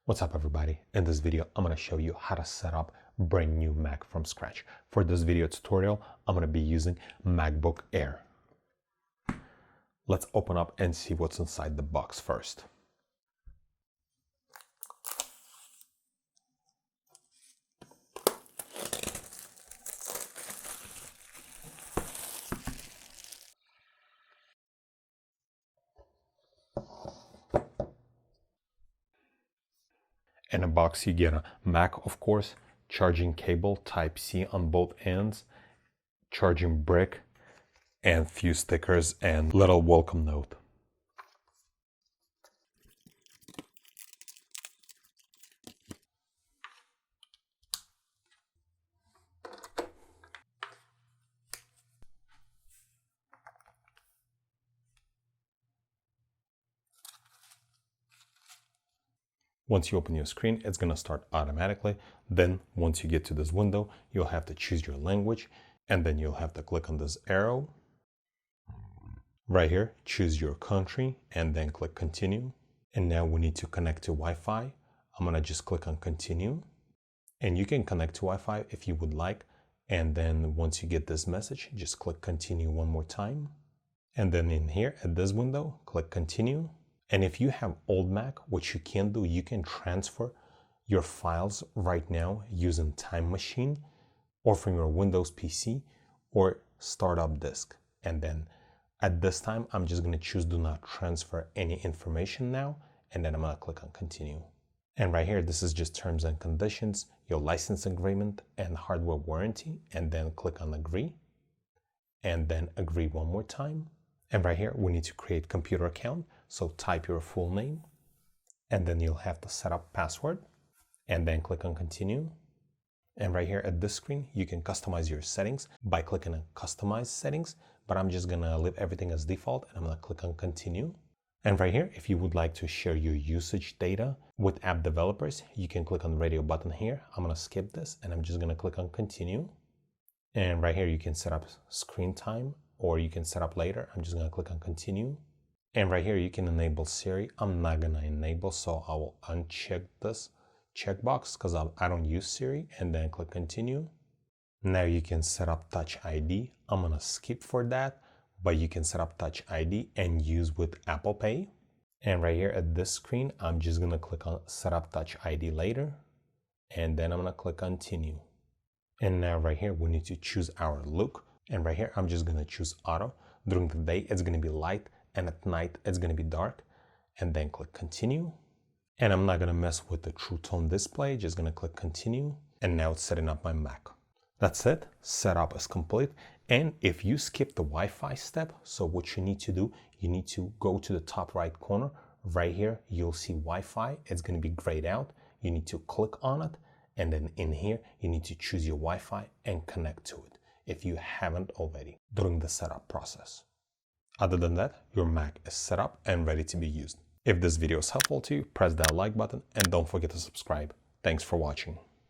What's up everybody? In this video, I'm going to show you how to set up brand new Mac from scratch. For this video tutorial, I'm going to be using MacBook Air. Let's open up and see what's inside the box first. In a box, you get a Mac, of course, charging cable Type-C on both ends, charging brick, and few stickers and little welcome note. Once you open your screen, it's going to start automatically. Then once you get to this window, you'll have to choose your language, and then you'll have to click on this arrow. Right here, choose your country, and then click continue. And now we need to connect to Wi-Fi. I'm going to just click on continue. And you can connect to Wi-Fi if you would like. And then once you get this message, just click continue one more time. And then in here at this window, click continue. And if you have old Mac, what you can do, you can transfer your files right now using Time Machine or from your Windows PC or startup disk. And then at this time, I'm just going to choose do not transfer any information now. And then I'm going to click on continue. And right here, this is just terms and conditions, your license agreement and hardware warranty. And then click on agree. And then agree one more time. And right here, we need to create computer account. So type your full name, and then you'll have to set up password, and then click on continue. And right here at this screen, you can customize your settings by clicking on customize settings, but I'm just gonna leave everything as default, and I'm gonna click on continue. And right here, if you would like to share your usage data with app developers, you can click on the radio button here. I'm gonna skip this, and I'm just gonna click on continue. And right here, you can set up screen time, or you can set up later. I'm just gonna click on continue. And right here, you can enable Siri. I'm not gonna enable, so I will uncheck this checkbox because I don't use Siri, and then click continue. Now you can set up Touch ID. I'm gonna skip for that, but you can set up Touch ID and use with Apple Pay. And right here at this screen, I'm just gonna click on set up Touch ID later, and then I'm gonna click continue. And now right here, we need to choose our look. And right here, I'm just gonna choose auto. During the day, it's gonna be light, and at night it's going to be dark, and then click continue. And I'm not going to mess with the True Tone display, just going to click continue. And now it's setting up my Mac. That's it, setup is complete. And if you skip the Wi-Fi step, so what you need to do, you need to go to the top right corner. Right here, you'll see Wi-Fi. It's going to be grayed out. You need to click on it, and then in here, you need to choose your Wi-Fi and connect to it if you haven't already during the setup process. Other than that, your Mac is set up and ready to be used. If this video is helpful to you, press that like button and don't forget to subscribe. Thanks for watching.